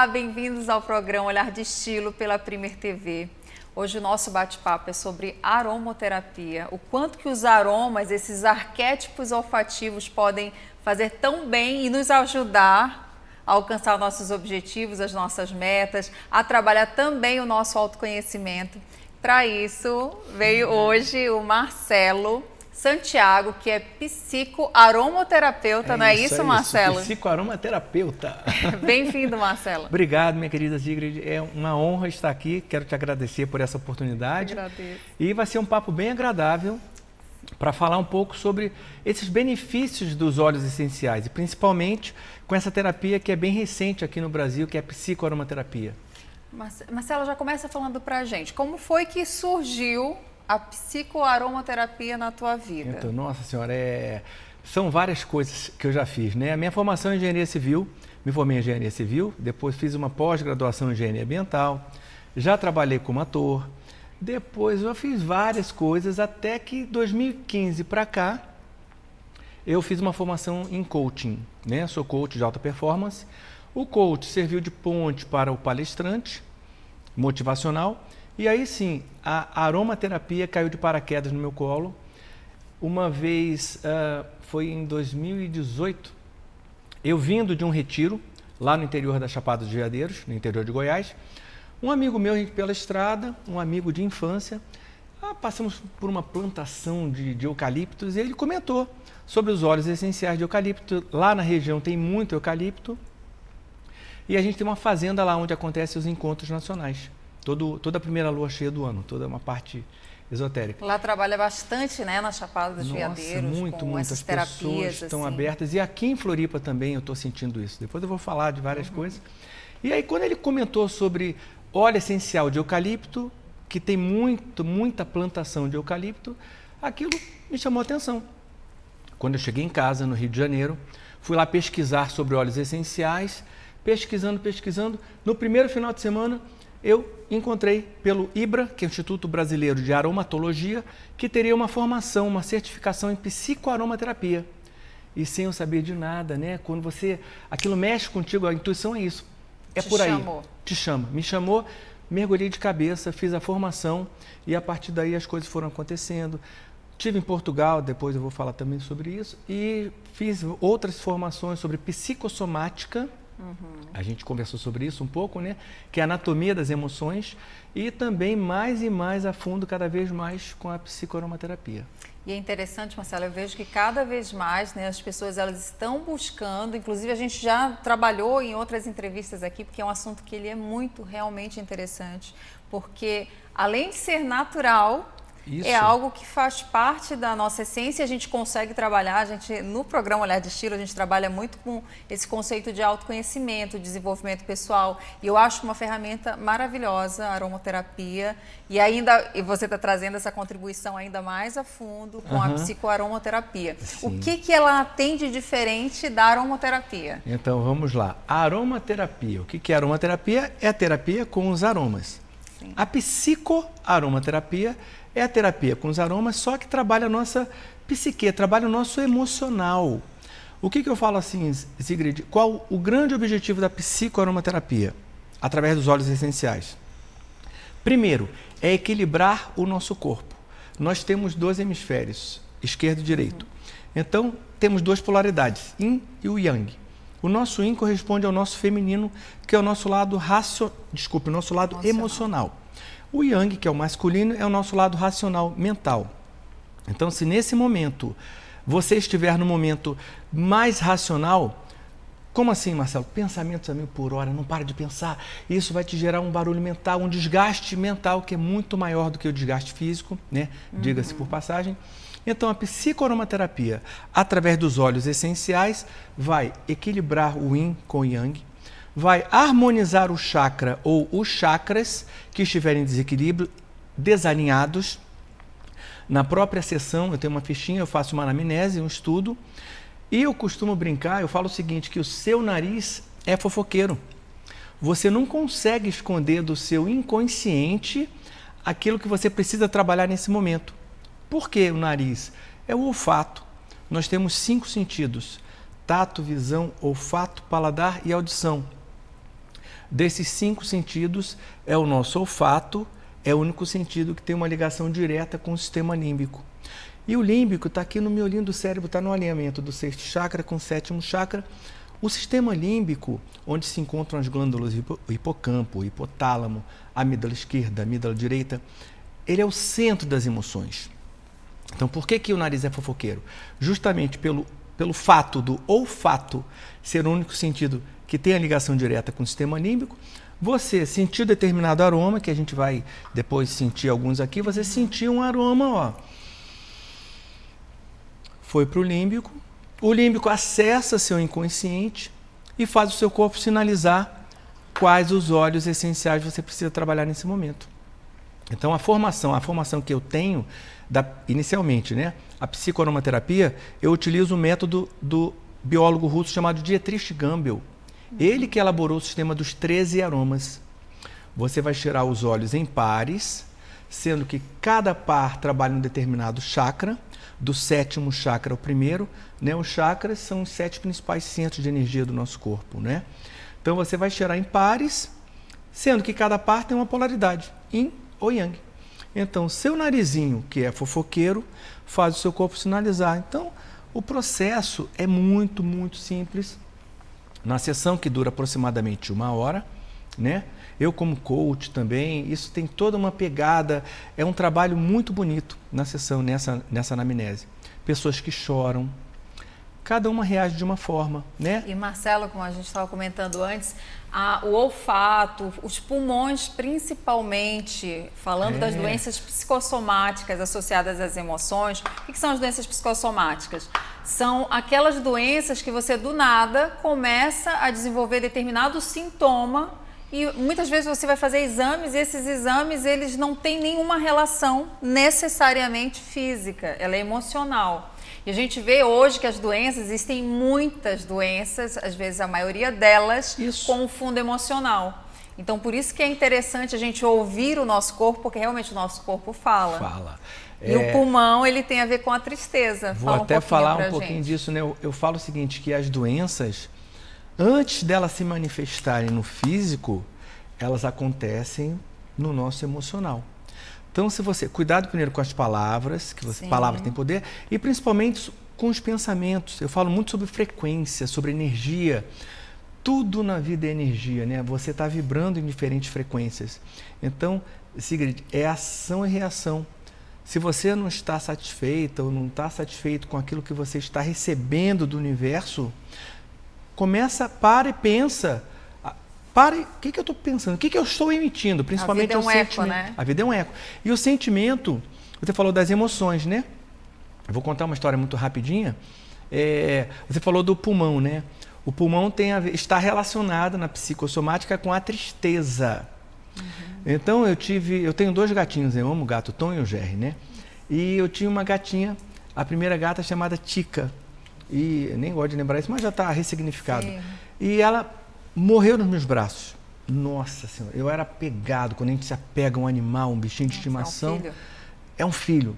bem-vindos ao programa Olhar de Estilo pela Premier TV. Hoje o nosso bate-papo é sobre aromaterapia, o quanto que os aromas, esses arquétipos olfativos podem fazer tão bem e nos ajudar a alcançar nossos objetivos, as nossas metas, a trabalhar também o nosso autoconhecimento. Para isso, veio hoje o Marcelo Santiago, que é psicoaromaterapeuta, não é isso, Marcelo? Psicoaromaterapeuta. Bem-vindo, Marcelo. Obrigado, minha querida Sigrid. É uma honra estar aqui. Quero te agradecer por essa oportunidade. Agradeço. E vai ser um papo bem agradável para falar um pouco sobre esses benefícios dos óleos essenciais e principalmente com essa terapia que é bem recente aqui no Brasil, que é a psicoaromaterapia. Marcelo, já começa falando para a gente, como foi que surgiu a psicoaromaterapia na tua vida? Então, nossa senhora, são várias coisas que eu já fiz, né? A minha formação é em engenharia civil, me formei em engenharia civil, depois fiz uma pós-graduação em engenharia ambiental, já trabalhei como ator, depois eu fiz várias coisas, até que 2015 para cá, eu fiz uma formação em coaching, né? Sou coach de alta performance. O coach serviu de ponte para o palestrante motivacional. E aí sim, a aromaterapia caiu de paraquedas no meu colo. Uma vez, foi em 2018, eu vindo de um retiro, lá no interior da Chapada dos Veadeiros, no interior de Goiás. Um amigo meu, a gente pela estrada, um amigo de infância, passamos por uma plantação de eucaliptos e ele comentou sobre os óleos essenciais de eucalipto. Lá na região tem muito eucalipto e a gente tem uma fazenda lá onde acontecem os encontros nacionais. Toda a primeira lua cheia do ano, toda uma parte esotérica. Lá trabalha bastante, né, na Chapada dos Veadeiros, muito. essas As terapias pessoas estão assim abertas. E aqui em Floripa também eu estou sentindo isso. Depois eu vou falar de várias coisas. E aí quando ele comentou sobre óleo essencial de eucalipto, que tem muita plantação de eucalipto, aquilo me chamou a atenção. Quando eu cheguei em casa, no Rio de Janeiro, fui lá pesquisar sobre óleos essenciais, pesquisando. No primeiro final de semana, eu encontrei pelo IBRA, que é o Instituto Brasileiro de Aromatologia, que teria uma formação, uma certificação em psicoaromaterapia. E sem eu saber de nada, né? Quando aquilo mexe contigo, a intuição é isso. É por aí. Te chama. Me chamou, mergulhei de cabeça, fiz a formação e a partir daí as coisas foram acontecendo. Estive em Portugal, depois eu vou falar também sobre isso, e fiz outras formações sobre psicossomática. A gente conversou sobre isso um pouco, né? Que é a anatomia das emoções e também mais e mais a fundo, cada vez mais com a psicoaromaterapia. E é interessante, Marcelo, eu vejo que cada vez mais, né, as pessoas elas estão buscando, inclusive a gente já trabalhou em outras entrevistas aqui, porque é um assunto que ele é realmente interessante, porque além de ser natural, é algo que faz parte da nossa essência, a gente consegue trabalhar, no programa Olhar de Estilo, a gente trabalha muito com esse conceito de autoconhecimento, desenvolvimento pessoal, e eu acho uma ferramenta maravilhosa, a aromaterapia, e você está trazendo essa contribuição ainda mais a fundo com a psicoaromaterapia. Sim. O que ela tem de diferente da aromaterapia? Então, vamos lá. A aromaterapia. O que é a aromaterapia? É a terapia com os aromas. Sim. A psicoaromaterapia é a terapia com os aromas, só que trabalha a nossa psique, trabalha o nosso emocional. O que eu falo assim, Sigrid? Qual o grande objetivo da psicoaromaterapia? Através dos óleos essenciais. Primeiro, é equilibrar o nosso corpo. Nós temos dois hemisférios, esquerdo e direito. Então, temos duas polaridades, yin e o yang. O nosso yin corresponde ao nosso feminino, que é o nosso lado emocional. O yang, que é o masculino, é o nosso lado racional, mental. Então, se nesse momento você estiver no momento mais racional, como assim, Marcelo? Pensamentos a 1000 por hora, não para de pensar. Isso vai te gerar um barulho mental, um desgaste mental que é muito maior do que o desgaste físico, né? Diga-se por passagem. Então, a psicoaromaterapia, através dos óleos essenciais, vai equilibrar o yin com o yang, vai harmonizar o chakra ou os chakras que estiverem em desequilíbrio, desalinhados. Na própria sessão, eu tenho uma fichinha, eu faço uma anamnese, um estudo, e eu costumo brincar, eu falo o seguinte, que o seu nariz é fofoqueiro. Você não consegue esconder do seu inconsciente aquilo que você precisa trabalhar nesse momento. Por que o nariz? É o olfato. Nós temos 5 sentidos: tato, visão, olfato, paladar e audição. Desses 5 sentidos, é o nosso olfato, é o único sentido que tem uma ligação direta com o sistema límbico. E o límbico está aqui no miolinho do cérebro, está no alinhamento do 6º chakra com o 7º chakra. O sistema límbico, onde se encontram as glândulas hipocampo, hipotálamo, amígdala esquerda, amígdala direita, ele é o centro das emoções. Então, por que o nariz é fofoqueiro? Justamente pelo fato do olfato ser o único sentido que tem a ligação direta com o sistema límbico. Você sentiu determinado aroma, que a gente vai depois sentir alguns aqui, você sentiu um aroma, ó. Foi para o límbico acessa seu inconsciente e faz o seu corpo sinalizar quais os óleos essenciais você precisa trabalhar nesse momento. Então, a formação que eu tenho, inicialmente, né, a psicoaromaterapia, eu utilizo o método do biólogo russo chamado Dietrich Gambel. Ele que elaborou o sistema dos 13 aromas. Você vai cheirar os óleos em pares, sendo que cada par trabalha em um determinado chakra. Do 7º chakra ao primeiro, né? Os chakras são os 7 principais centros de energia do nosso corpo, né? Então você vai cheirar em pares, sendo que cada par tem uma polaridade, yin ou yang. Então, seu narizinho, que é fofoqueiro, faz o seu corpo sinalizar. Então, o processo é muito, muito simples. Na sessão que dura aproximadamente 1 hora, né? Eu como coach também, isso tem toda uma pegada, é um trabalho muito bonito na sessão, nessa anamnese. Pessoas que choram, cada uma reage de uma forma, né? E Marcelo, como a gente estava comentando antes, o olfato, os pulmões principalmente, falando das doenças psicossomáticas associadas às emoções. O que são as doenças psicossomáticas? São aquelas doenças que você do nada começa a desenvolver determinado sintoma. E muitas vezes você vai fazer exames e esses exames eles não têm nenhuma relação necessariamente física, ela é emocional. E a gente vê hoje que as doenças, existem muitas doenças, às vezes a maioria delas, com um fundo emocional. Então por isso que é interessante a gente ouvir o nosso corpo, porque realmente o nosso corpo fala. E o pulmão ele tem a ver com a tristeza. Vou até falar um pouquinho disso, né? Eu falo o seguinte, que as doenças, antes delas se manifestarem no físico, elas acontecem no nosso emocional. Então, se você... Cuidado primeiro com as palavras, que palavras têm poder, e principalmente com os pensamentos. Eu falo muito sobre frequência, sobre energia. Tudo na vida é energia, né? Você está vibrando em diferentes frequências. Então, Sigrid, é ação e reação. Se você não está satisfeita ou não está satisfeito com aquilo que você está recebendo do universo, para e pensa, o que eu estou pensando, o que eu estou emitindo, principalmente o sentimento. Né? A vida é um eco. E o sentimento, você falou das emoções, né? Eu vou contar uma história muito rapidinha. Você falou do pulmão, né? O pulmão está relacionado na psicossomática com a tristeza. Então eu tenho 2 gatinhos, eu amo o gato, o Tom e o Jerry, né? E eu tinha uma gatinha, a primeira gata chamada Tica. E nem gosto de lembrar isso, mas já está ressignificado. Sim. E ela morreu nos meus braços. Nossa Senhora, eu era apegado. Quando a gente se apega a um animal, um bichinho de estimação, é um filho.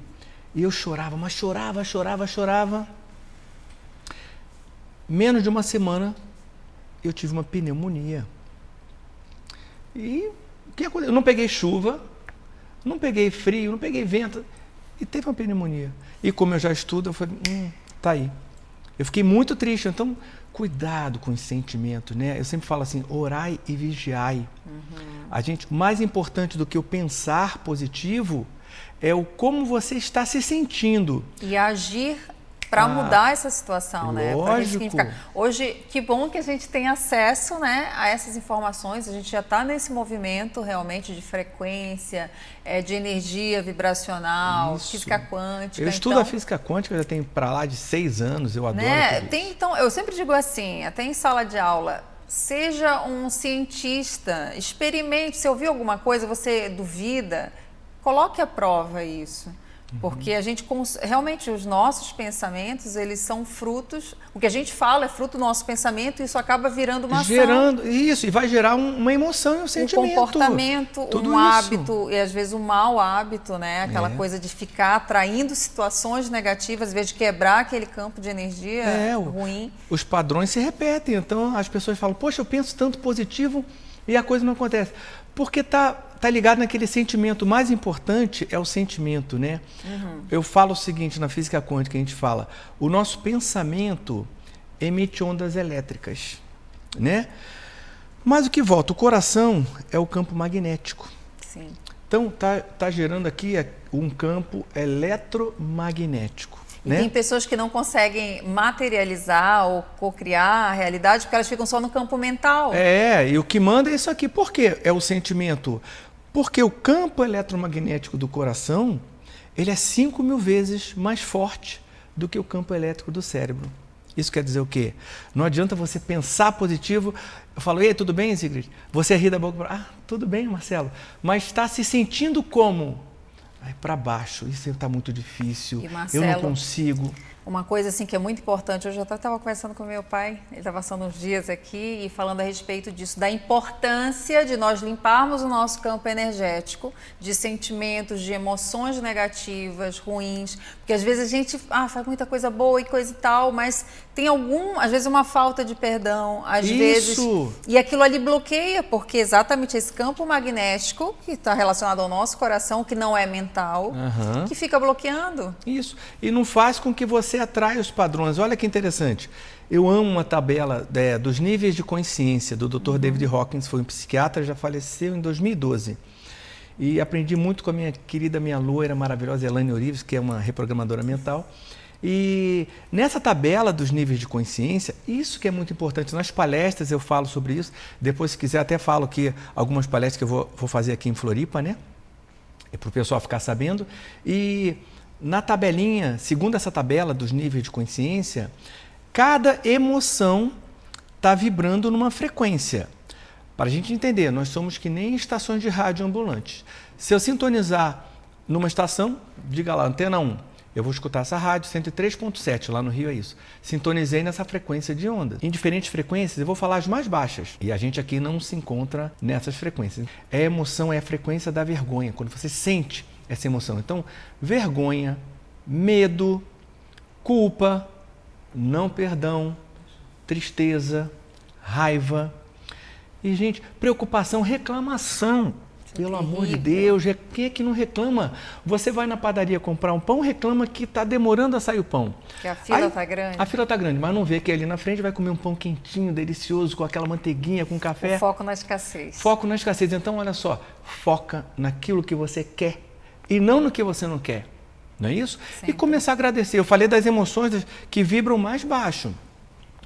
E eu chorava, mas chorava. Menos de uma semana, eu tive uma pneumonia. E o que aconteceu? Eu não peguei chuva, não peguei frio, não peguei vento, e teve uma pneumonia. E como eu já estudo, eu falei, tá aí. Eu fiquei muito triste, então cuidado com os sentimentos, né? Eu sempre falo assim, orai e vigiai. O mais importante do que o pensar positivo é o como você está se sentindo. E agir para mudar essa situação, né? Lógico. Hoje, que bom que a gente tem acesso, né, a essas informações, a gente já está nesse movimento realmente de frequência, de energia vibracional, física quântica. Eu estudo a física quântica, já tenho para lá de 6 anos, eu adoro tudo isso. Então, eu sempre digo assim, até em sala de aula, seja um cientista, experimente, se ouvir alguma coisa, você duvida, coloque à prova isso. Porque a gente, realmente, os nossos pensamentos, eles são frutos, o que a gente fala é fruto do nosso pensamento e isso acaba virando uma ação. Isso, e vai gerar uma emoção e um sentimento. Um comportamento, um hábito, e às vezes um mau hábito, né? Aquela coisa de ficar atraindo situações negativas, às vezes de quebrar aquele campo de energia ruim. Os padrões se repetem, então as pessoas falam, poxa, eu penso tanto positivo e a coisa não acontece. Porque tá ligado naquele sentimento. O mais importante é o sentimento, né? Eu falo o seguinte, na física quântica, a gente fala, o nosso pensamento emite ondas elétricas, né? Mas o que volta? O coração é o campo magnético. Sim. Então, tá gerando aqui um campo eletromagnético. E tem pessoas que não conseguem materializar ou co-criar a realidade porque elas ficam só no campo mental. E o que manda é isso aqui. Por quê? É o sentimento. Porque o campo eletromagnético do coração, ele é 5.000 vezes mais forte do que o campo elétrico do cérebro. Isso quer dizer o quê? Não adianta você pensar positivo. Eu falo, ei, tudo bem, Sigrid? Você ri da boca, tudo bem, Marcelo. Mas está se sentindo como? Aí para baixo, isso está muito difícil, Marcelo, eu não consigo. Uma coisa assim que é muito importante, eu já estava conversando com meu pai, ele estava passando uns dias aqui e falando a respeito disso, da importância de nós limparmos o nosso campo energético de sentimentos, de emoções negativas, ruins, porque às vezes a gente faz muita coisa boa e coisa e tal, mas tem às vezes uma falta de perdão, às vezes, e aquilo ali bloqueia, porque exatamente esse campo magnético que está relacionado ao nosso coração, que não é mental, que fica bloqueando. Isso, e não faz com que você atrai os padrões. Olha que interessante. Eu amo uma tabela dos níveis de consciência do Dr. David Hawkins, foi um psiquiatra, já faleceu em 2012. E aprendi muito com a minha loira maravilhosa, Elaine Orives, que é uma reprogramadora mental. E nessa tabela dos níveis de consciência, isso que é muito importante. Nas palestras eu falo sobre isso. Depois, se quiser, até falo aqui algumas palestras que eu vou fazer aqui em Floripa, né? Para o pessoal ficar sabendo. E na tabelinha, segundo essa tabela dos níveis de consciência, cada emoção está vibrando numa frequência. Para a gente entender, nós somos que nem estações de rádio ambulantes. Se eu sintonizar numa estação, diga lá, antena 1, eu vou escutar essa rádio, 103.7, lá no Rio é isso. Sintonizei nessa frequência de onda. Em diferentes frequências, eu vou falar as mais baixas. E a gente aqui não se encontra nessas frequências. A emoção é a frequência da vergonha, quando você sente essa emoção. Então, vergonha, medo, culpa, não perdão, tristeza, raiva. E, gente, preocupação, reclamação. Pelo amor de Deus, quem é que não reclama? Você vai na padaria comprar um pão, reclama que está demorando a sair o pão. Que a fila está grande. A fila está grande, mas não vê que ali na frente vai comer um pão quentinho, delicioso, com aquela manteiguinha, com café. O foco na escassez. Foco na escassez. Então, olha só, foca naquilo que você quer e não no que você não quer. Não é isso? Sempre. E começar a agradecer. Eu falei das emoções que vibram mais baixo.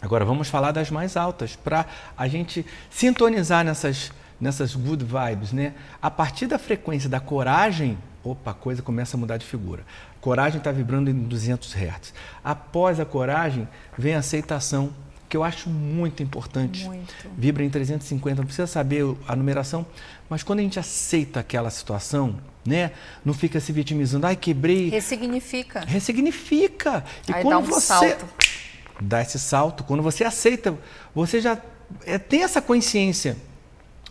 Agora vamos falar das mais altas, para a gente sintonizar nessas good vibes, né? A partir da frequência da coragem, a coisa começa a mudar de figura. Coragem está vibrando em 200 Hz. Após a coragem, vem a aceitação, que eu acho muito importante. Muito. Vibra em 350, não precisa saber a numeração, mas quando a gente aceita aquela situação, né? Não fica se vitimizando, quebrei. Ressignifica. E aí quando dá um salto. Dá esse salto, quando você aceita, você já tem essa consciência.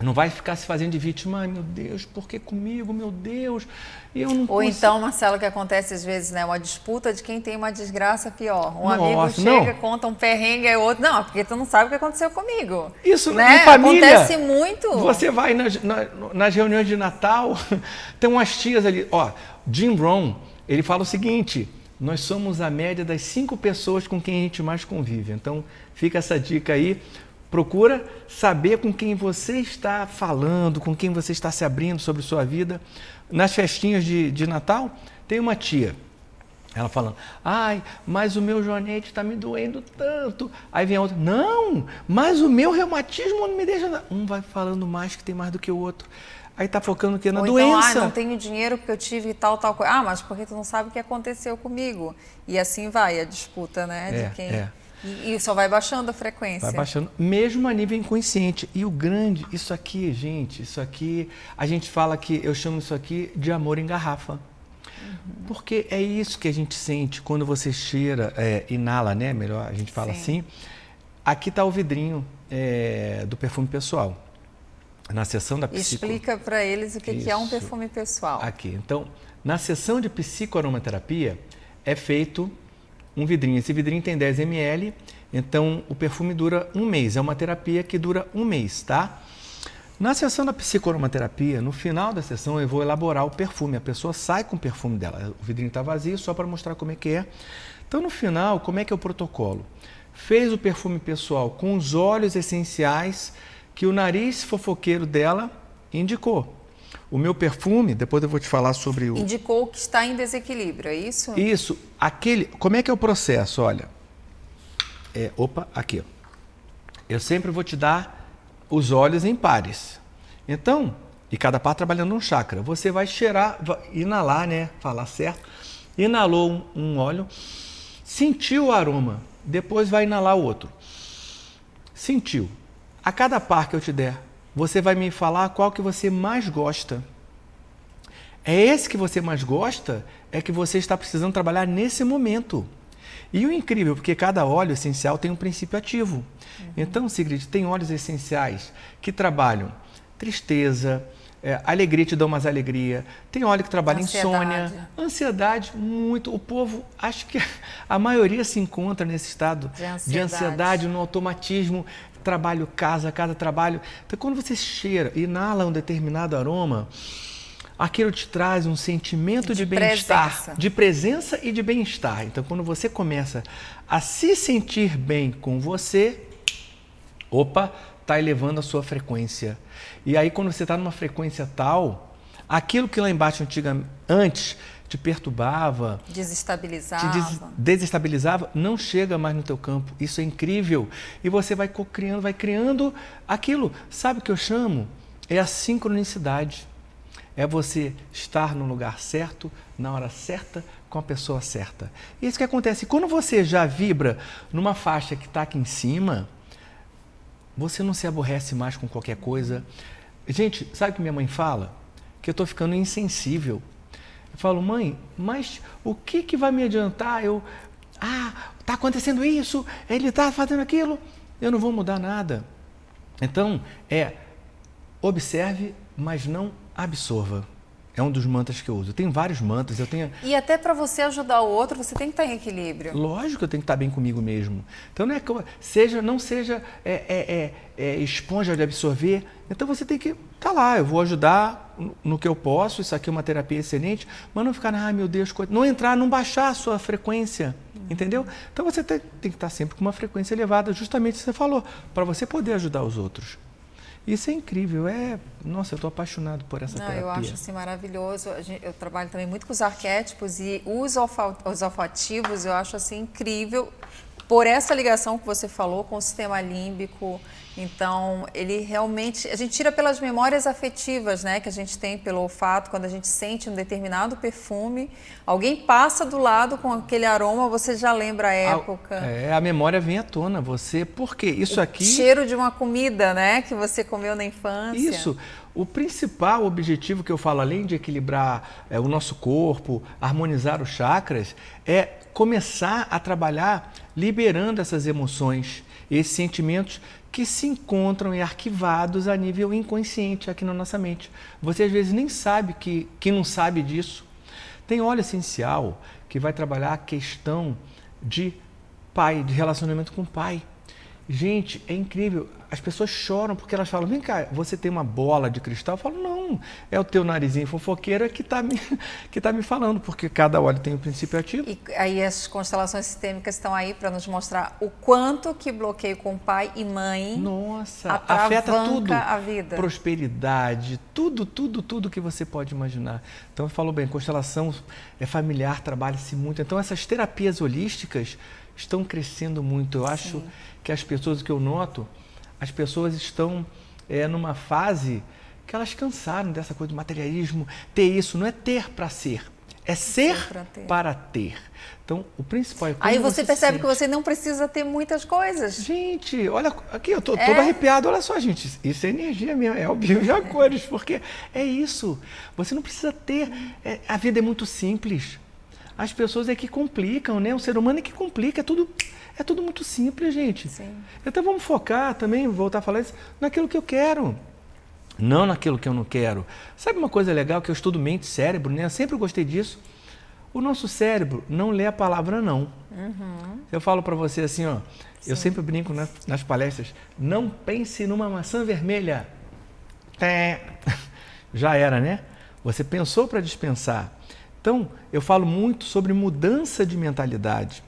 Não vai ficar se fazendo de vítima, ai meu Deus, por que comigo, meu Deus? Eu não Ou então, Marcelo, o que acontece às vezes, né? Uma disputa de quem tem uma desgraça pior. Amigo chega, conta um perrengue, aí o outro, não, porque tu não sabe o que aconteceu comigo. Isso, né? Em família. Acontece muito. Você vai nas reuniões de Natal, tem umas tias ali, Jim Rohn, ele fala o seguinte: nós somos a média das 5 pessoas com quem a gente mais convive. Então, fica essa dica aí. Procura saber com quem você está falando, com quem você está se abrindo sobre sua vida. Nas festinhas de Natal, tem uma tia, ela falando, mas o meu joanete está me doendo tanto. Aí vem a outra, não, mas o meu reumatismo não me deixa... Um vai falando mais que tem mais do que o outro. Aí tá focando o quê? Na doença. Então, não tenho dinheiro porque eu tive tal coisa. Mas porque tu não sabe o que aconteceu comigo. E assim vai a disputa, né? De quem... E só vai baixando a frequência. Vai baixando, mesmo a nível inconsciente. E o grande, isso aqui, gente, a gente fala que, eu chamo isso aqui de amor em garrafa. Porque é isso que a gente sente quando você cheira, inala, né? Melhor a gente fala assim. Aqui está o vidrinho do perfume pessoal. Na sessão da Explica para eles o que é um perfume pessoal. Aqui. Então, na sessão de psicoaromaterapia, é feito um vidrinho. Esse vidrinho tem 10 ml, então o perfume dura 1 mês. É uma terapia que dura 1 mês, tá? Na sessão da psicoaromaterapia, no final da sessão, eu vou elaborar o perfume. A pessoa sai com o perfume dela. O vidrinho está vazio, só para mostrar como é que é. Então, no final, como é que é o protocolo? Fez o perfume pessoal com os óleos essenciais que o nariz fofoqueiro dela indicou. O meu perfume, depois eu vou te falar sobre o... Indicou que está em desequilíbrio, é isso? Isso. Como é que é o processo? Olha, aqui. Eu sempre vou te dar os óleos em pares. Então, e cada par trabalhando um chakra. Você vai cheirar, inalar, né? Falar certo. Inalou um óleo, sentiu o aroma, depois vai inalar o outro. Sentiu. A cada par que eu te der, você vai me falar qual que você mais gosta. É esse que você mais gosta, é que você está precisando trabalhar nesse momento. E o incrível, porque cada óleo essencial tem um princípio ativo. Então, Sigrid, tem óleos essenciais que trabalham tristeza, alegria, te dão mais alegria. Tem óleo que trabalha insônia, ansiedade, muito. O povo, acho que a maioria se encontra nesse estado de ansiedade, no automatismo, trabalho, casa, trabalho. Então, quando você cheira, inala um determinado aroma, aquilo te traz um sentimento de bem-estar, de presença e de bem-estar. Então, quando você começa a se sentir bem com você, está elevando a sua frequência. E aí, quando você está numa frequência tal, aquilo que lá embaixo antes te perturbava, desestabilizava, não chega mais no teu campo. Isso é incrível. E você vai criando aquilo. Sabe o que eu chamo? É a sincronicidade. É você estar no lugar certo, na hora certa, com a pessoa certa. E isso que acontece. Quando você já vibra numa faixa que está aqui em cima, você não se aborrece mais com qualquer coisa. Gente, sabe o que minha mãe fala? Que eu estou ficando insensível. Eu falo, mãe, mas o que vai me adiantar? Está acontecendo isso, ele está fazendo aquilo, eu não vou mudar nada. Então, observe, mas não absorva. É um dos mantras que eu uso. Tem vários mantras. E até para você ajudar o outro, você tem que estar em equilíbrio. Lógico que eu tenho que estar bem comigo mesmo. Então não seja esponja de absorver. Então você tem que estar lá. Eu vou ajudar no que eu posso. Isso aqui é uma terapia excelente. Mas não ficar, meu Deus, não entrar, não baixar a sua frequência. Entendeu? Então você tem que estar sempre com uma frequência elevada, justamente o que você falou, para você poder ajudar os outros. Isso é incrível, nossa, eu estou apaixonado por essa terapia. Eu acho assim maravilhoso. Eu trabalho também muito com os arquétipos e os olfativos eu acho assim incrível por essa ligação que você falou com o sistema límbico. Então, ele realmente, a gente tira pelas memórias afetivas, né, que a gente tem pelo olfato, quando a gente sente um determinado perfume, alguém passa do lado com aquele aroma, você já lembra a época. A memória vem à tona, porque isso aqui... cheiro de uma comida, né, que você comeu na infância. Isso. O principal objetivo que eu falo, além de equilibrar o nosso corpo, harmonizar os chakras, é começar a trabalhar liberando essas emoções, esses sentimentos que se encontram e arquivados a nível inconsciente aqui na nossa mente. Você às vezes nem sabe que não sabe disso. Tem óleo essencial que vai trabalhar a questão de pai, de relacionamento com o pai. Gente, é incrível. As pessoas choram porque elas falam, vem cá, você tem uma bola de cristal? Eu falo, não, é o teu narizinho fofoqueiro que tá me falando, porque cada óleo tem um princípio ativo. E aí as constelações sistêmicas estão aí para nos mostrar o quanto que bloqueio com pai e mãe afeta tudo, a vida. Prosperidade, tudo que você pode imaginar. Então, falou bem, constelação familiar, trabalha-se muito. Então, essas terapias holísticas estão crescendo muito. Eu acho que as pessoas, que eu noto, as pessoas estão numa fase que elas cansaram dessa coisa do materialismo, ter isso, não é ter para ser, é ser para ter. Então, o principal é como aí você percebe sente. Que você não precisa ter muitas coisas. Gente, olha, aqui eu tô todo arrepiado, olha só, gente, isso é energia mesmo, é o bio de cores, porque é isso, você não precisa ter, a vida é muito simples. As pessoas que complicam, né? O ser humano é que complica, é tudo muito simples, gente. Sim. Então vamos focar também, voltar a falar isso, naquilo que eu quero, não naquilo que eu não quero. Sabe uma coisa legal que eu estudo mente e cérebro, né? Eu sempre gostei disso. O nosso cérebro não lê a palavra não. Eu falo para você assim, eu sempre brinco nas palestras, não pense numa maçã vermelha. já era, né? Você pensou para dispensar. Então, eu falo muito sobre mudança de mentalidade,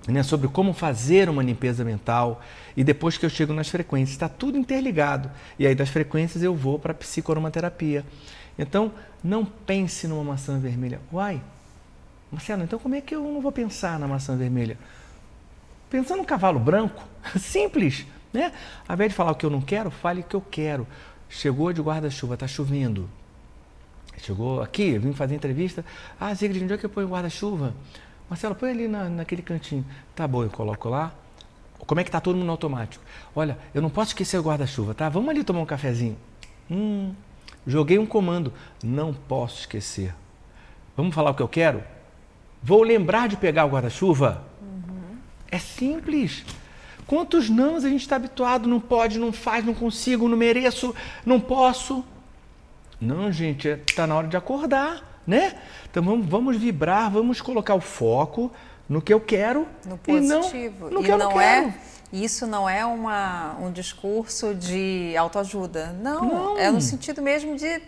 né? Sobre como fazer uma limpeza mental e depois que eu chego nas frequências, está tudo interligado. E aí das frequências eu vou para a psicoaromaterapia. Então, não pense numa maçã vermelha. Uai, Marcelo, então como é que eu não vou pensar na maçã vermelha? Pensando no cavalo branco, simples, né? Ao invés de falar o que eu não quero, fale o que eu quero. Chegou de guarda-chuva, está chovendo. Chegou aqui, eu vim fazer entrevista. Ah, Zigrid, onde é que eu ponho o guarda-chuva? Marcelo, põe ali naquele cantinho. Tá bom, eu coloco lá. Como é que tá todo mundo no automático? Olha, eu não posso esquecer o guarda-chuva, tá? Vamos ali tomar um cafezinho. Joguei um comando. Não posso esquecer. Vamos falar o que eu quero? Vou lembrar de pegar o guarda-chuva? É simples. Quantos nãos a gente está habituado? Não pode, não faz, não consigo, não mereço, não posso. Não, gente, está na hora de acordar, né? Então vamos vibrar, vamos colocar o foco no que eu quero no positivo. E não no que eu não quero. Isso não é um discurso de autoajuda. Não, é no sentido mesmo de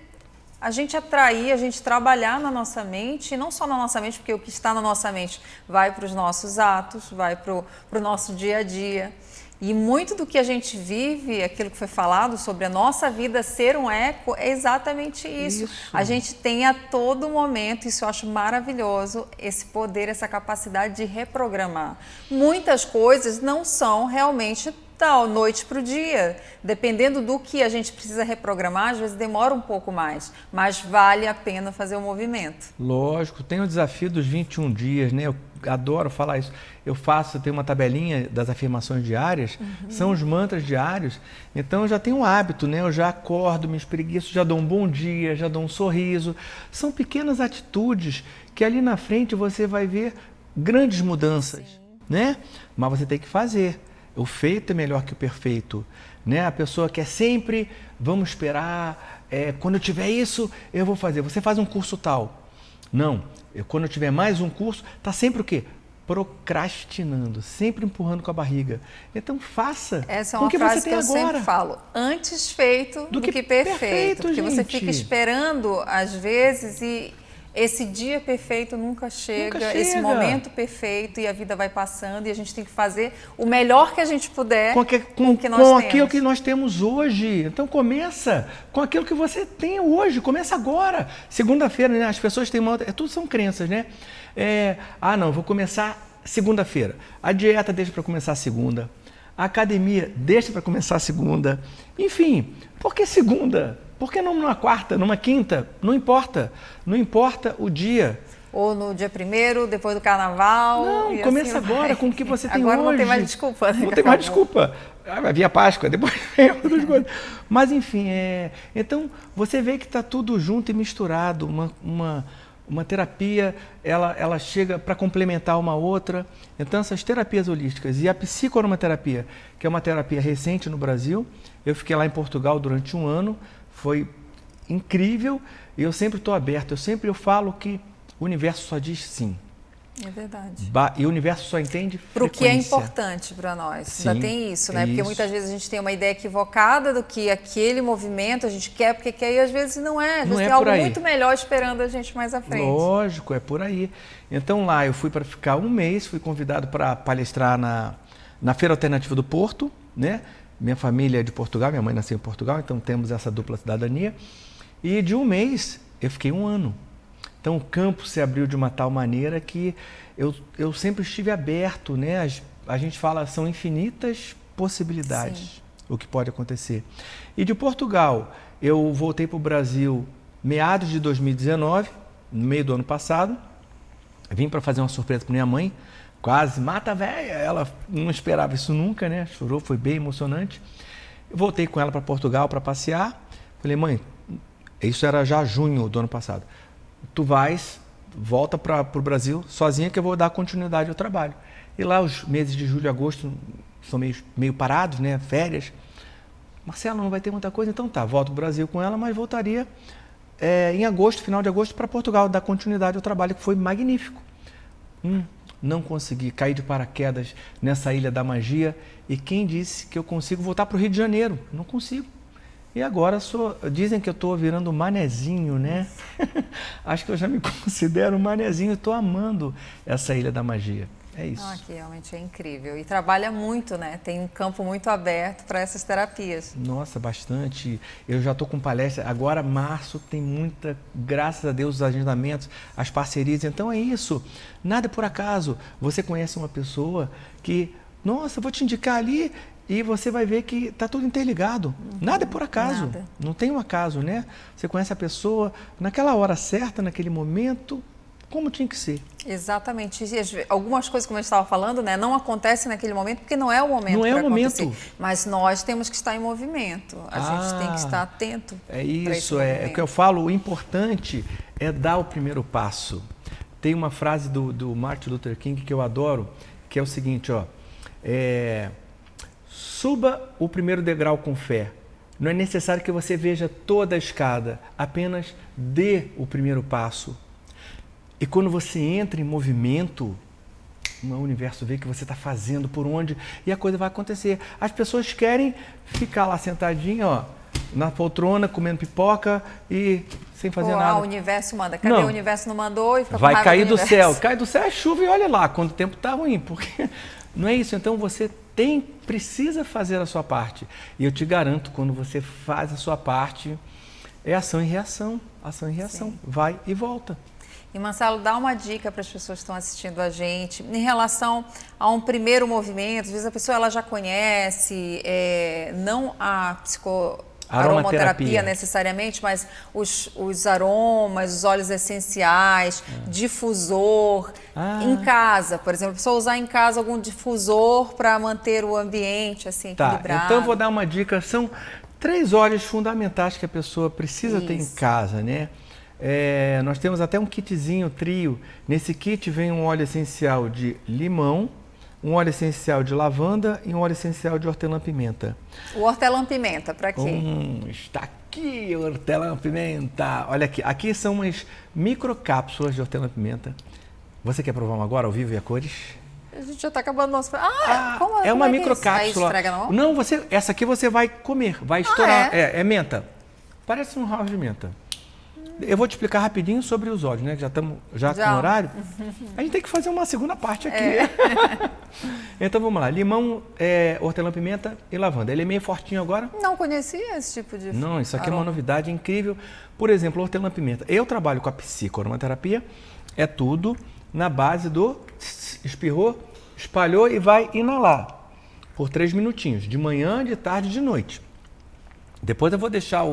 a gente atrair, a gente trabalhar na nossa mente, e não só na nossa mente, porque o que está na nossa mente vai para os nossos atos, vai para o nosso dia a dia. E muito do que a gente vive, aquilo que foi falado sobre a nossa vida ser um eco, é exatamente isso. A gente tem a todo momento, isso eu acho maravilhoso, esse poder, essa capacidade de reprogramar. Muitas coisas não são realmente da noite para o dia. Dependendo do que a gente precisa reprogramar, às vezes demora um pouco mais, mas vale a pena fazer o movimento. Lógico, tem o desafio dos 21 dias, né? Eu adoro falar isso. Eu tenho uma tabelinha das afirmações diárias, são os mantras diários, então eu já tenho um hábito, né? Eu já acordo, me espreguiço, já dou um bom dia, já dou um sorriso. São pequenas atitudes que ali na frente você vai ver grandes mudanças, né? Mas você tem que fazer. O feito é melhor que o perfeito, né? A pessoa quer sempre, vamos esperar, quando eu tiver isso, eu vou fazer. Você faz um curso tal. Não, quando eu tiver mais um curso, está sempre o quê? Procrastinando, sempre empurrando com a barriga. Então faça. Essa é uma frase que eu sempre falo. Antes feito do que perfeito. Porque gente. Você fica esperando, às vezes, e esse dia perfeito nunca chega, esse momento perfeito, e a vida vai passando, e a gente tem que fazer o melhor que a gente puder com o que nós temos. Aquilo que nós temos hoje. Então começa com aquilo que você tem hoje, começa agora. Segunda-feira, né? As pessoas têm tudo são crenças, né? Não, vou começar segunda-feira. A dieta deixa para começar segunda. A academia deixa para começar segunda. Enfim, por que segunda? Por que não numa quarta, numa quinta? Não importa. Não importa o dia. Ou no dia 1º, depois do carnaval. Não, começa assim agora com o que você tem agora hoje. Agora não tem mais desculpa. Não tem mais desculpa. Vai vir a Páscoa, depois vem outras coisas. Mas enfim, então você vê que está tudo junto e misturado. Uma terapia, ela chega para complementar uma outra. Então essas terapias holísticas e a psicoaromaterapia, que é uma terapia recente no Brasil, eu fiquei lá em Portugal durante 1 ano, foi incrível e eu sempre estou aberto, eu falo que o universo só diz sim. É verdade. E o universo só entende para o que é importante para nós. Sim, ainda tem isso, né? Porque muitas vezes a gente tem uma ideia equivocada do que aquele movimento a gente quer porque quer, e às vezes não é. Às vezes tem algo muito melhor esperando a gente mais à frente. Lógico, é por aí. Então lá eu fui para ficar 1 mês, fui convidado para palestrar na Feira Alternativa do Porto, né? Minha família é de Portugal, minha mãe nasceu em Portugal, então temos essa dupla cidadania. E de 1 mês eu fiquei 1 ano. Então o campo se abriu de uma tal maneira que eu sempre estive aberto, né? A gente fala, são infinitas possibilidades o que pode acontecer. E de Portugal, eu voltei para o Brasil meados de 2019, no meio do ano passado. Vim para fazer uma surpresa para minha mãe, quase mata a véia, ela não esperava isso nunca, né? Chorou, foi bem emocionante. Eu voltei com ela para Portugal para passear. Falei, mãe, isso era já junho do ano passado. Tu volta para o Brasil sozinha que eu vou dar continuidade ao trabalho. E lá os meses de julho e agosto são meio parados, né? Férias. Marcelo, não vai ter muita coisa? Então tá, volto para o Brasil com ela, mas voltaria em agosto, final de agosto, para Portugal, dar continuidade ao trabalho, que foi magnífico. Não consegui cair de paraquedas nessa ilha da magia. E quem disse que eu consigo voltar para o Rio de Janeiro? Não consigo. E agora dizem que eu estou virando manezinho, né? Acho que eu já me considero manezinho, estou amando essa Ilha da Magia. É isso. Aqui realmente é incrível. E trabalha muito, né? Tem um campo muito aberto para essas terapias. Nossa, bastante. Eu já estou com palestra. Agora, março, tem muita, graças a Deus, os agendamentos, as parcerias. Então é isso. Nada é por acaso. Você conhece uma pessoa que, nossa, vou te indicar ali e você vai ver que está tudo interligado. Nada é por acaso. Nada. Não tem um acaso, né? Você conhece a pessoa naquela hora certa, naquele momento, como tinha que ser. Exatamente. E algumas coisas, como eu estava falando, né, não acontecem naquele momento porque não é o momento Não é o acontecer. momento. Mas nós temos que estar em movimento. A gente tem que estar atento. É isso, é o que eu falo. O importante é dar o primeiro passo. Tem uma frase do Martin Luther King que eu adoro, que é o seguinte, ó. Suba o primeiro degrau com fé. Não é necessário que você veja toda a escada, apenas dê o primeiro passo. E quando você entra em movimento, o universo vê que você está fazendo por onde e a coisa vai acontecer. As pessoas querem ficar lá sentadinha, ó, na poltrona, comendo pipoca e sem fazer nada. O universo manda. Cadê o universo não mandou e fica com vai raiva cair do universo. céu. Cai do céu é chuva e olha lá, quando o tempo está ruim. Porque não é isso. Então você precisa fazer a sua parte. E eu te garanto, quando você faz a sua parte, é ação e reação. Ação e reação. Sim. Vai e volta. E Marcelo, dá uma dica para as pessoas que estão assistindo a gente em relação a um primeiro movimento. Às vezes a pessoa ela já conhece, não a aromaterapia necessariamente, mas os aromas, os óleos essenciais, difusor. Em casa, por exemplo, a pessoa usar em casa algum difusor para manter o ambiente assim, equilibrado. Então eu vou dar uma dica. São 3 óleos fundamentais que a pessoa precisa ter em casa, né? Nós temos até um kitzinho trio. Nesse kit vem um óleo essencial de limão, um óleo essencial de lavanda e um óleo essencial de hortelã-pimenta. O hortelã-pimenta, para quê? Está aqui o hortelã-pimenta. Olha aqui, aqui são umas microcápsulas de hortelã-pimenta. Você quer provar uma agora, ao vivo e a cores? A gente já está acabando o nosso... é uma microcápsula. Aí esfrega não? Não, essa aqui você vai comer, vai estourar. É menta. Parece um house de menta. Eu vou te explicar rapidinho sobre os óleos, né? Já estamos com horário. A gente tem que fazer uma segunda parte aqui. Então vamos lá. Limão, hortelã-pimenta e lavanda. Ele é meio fortinho agora. Não conhecia esse tipo de Não, isso aqui é uma novidade incrível. Por exemplo, hortelã-pimenta. Eu trabalho com a psicoaromaterapia. É tudo na base do espirrou, espalhou e vai inalar por 3 minutinhos. De manhã, de tarde e de noite. Depois eu vou deixar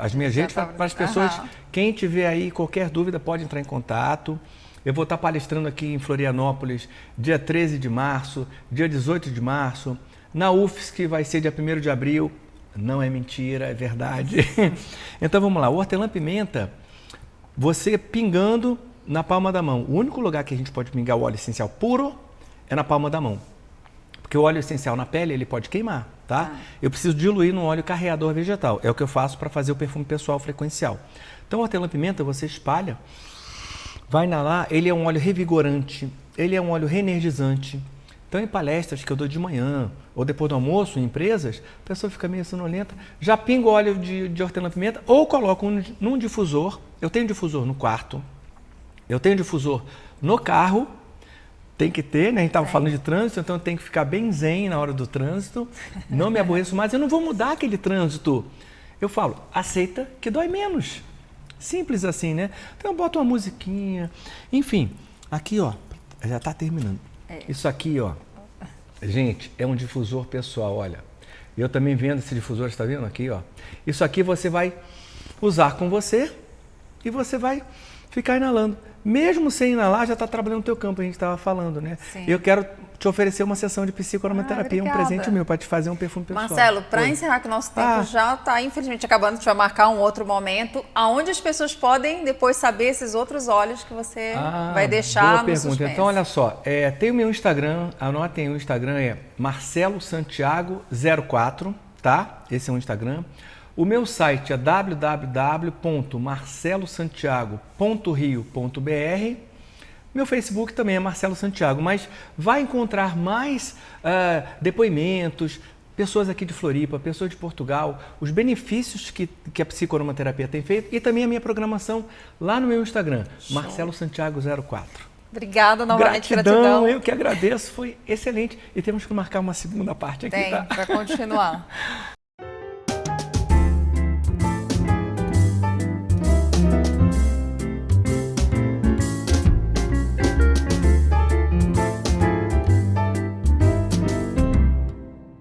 as minhas redes para as pessoas, quem tiver aí qualquer dúvida pode entrar em contato. Eu vou estar palestrando aqui em Florianópolis dia 13 de março, dia 18 de março, na UFSC que vai ser dia 1º de abril, não é mentira, é verdade. Então vamos lá, o hortelã-pimenta, você pingando na palma da mão. O único lugar que a gente pode pingar o óleo essencial puro é na palma da mão. Porque o óleo essencial na pele, ele pode queimar, tá? Eu preciso diluir no óleo carreador vegetal. É o que eu faço para fazer o perfume pessoal frequencial. Então, o hortelã-pimenta, você espalha, vai inalar, ele é um óleo revigorante, ele é um óleo reenergizante. Então, em palestras que eu dou de manhã ou depois do almoço, em empresas, a pessoa fica meio sonolenta, já pingo óleo de hortelã-pimenta ou coloco num difusor. Eu tenho difusor no quarto, eu tenho difusor no carro. Tem que ter, né? A gente estava falando de trânsito, então tem que ficar bem zen na hora do trânsito. Não me aborreço mais, eu não vou mudar aquele trânsito. Eu falo, aceita que dói menos. Simples assim, né? Então eu boto uma musiquinha. Enfim, aqui, ó, já está terminando. Isso aqui, ó, gente, é um difusor pessoal, olha. Eu também vendo esse difusor, está vendo aqui, ó. Isso aqui você vai usar com você e você vai ficar inalando. Mesmo sem inalar, já está trabalhando no teu campo, a gente estava falando, né? Sim. Eu quero te oferecer uma sessão de psicoaromaterapia, um presente meu, para te fazer um perfume pessoal. Marcelo, para encerrar que o nosso tempo já está, infelizmente, acabando, a gente vai marcar um outro momento, aonde as pessoas podem depois saber esses outros óleos que você vai deixar no suspense. Então, olha só, tem o meu Instagram, anotem o Instagram, é Marcelo Santiago 04, tá? Esse é o Instagram. O meu site é www.marcelosantiago.rio.br. Meu Facebook também é Marcelo Santiago, mas vai encontrar mais depoimentos, pessoas aqui de Floripa, pessoas de Portugal, os benefícios que a psicoaromaterapia tem feito e também a minha programação lá no meu Instagram, Marcelo Santiago 04. Obrigada novamente, gratidão. Eu que agradeço, foi excelente. E temos que marcar uma segunda parte aqui, Tem, tá? para continuar.